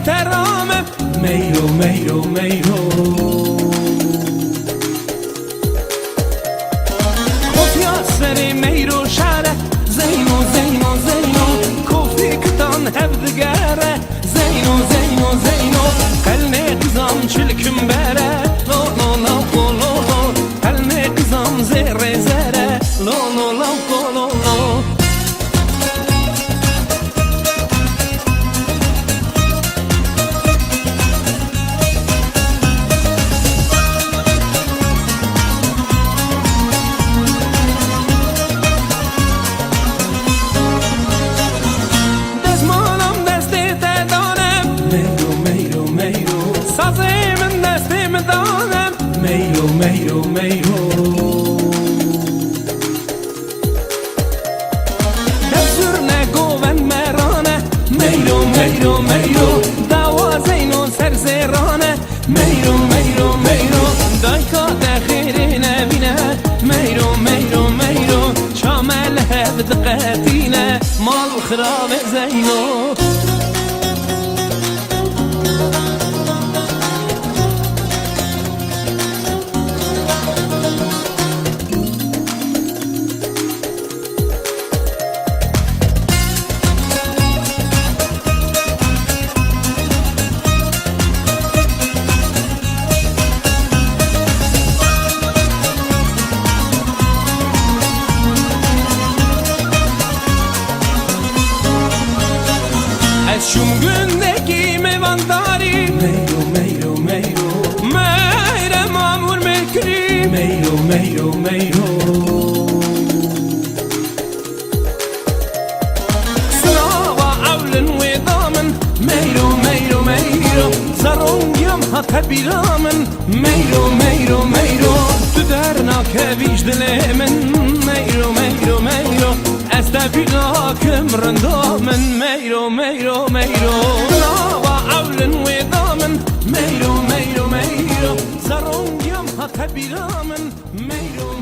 ترامم میرو میرو میرو خفیا سری میرو شاره زینو زینو زینو کوفی کتان هفدگاره زینو زینو زینو قلنی قزام چلکم بره لو لو لو لو لو قلنی قزام زره زره لو لو لو لو لو میرو میرو میرو دستور نگوون مرانه میرو میرو میرو دوازینو سرزیرانه میرو میرو میرو دایکا دخیری نبینه میرو میرو میرو شامل هفت قتینه مال خراب زینو شوم گندگی میوانداری میرو میرو میرو میره مامور میکری میرو میرو میرو سناوا اولن و دامن میرو میرو میرو زرونگیم حتی بیرامن میرو میرو میرو تو درناک ویجدل من میرو میرو میرو استفيداكم رندومن ميرو ميرو ميرو ناوا أولن وضامن ميرو ميرو ميرو زرون يوم هكبيرامن ميرو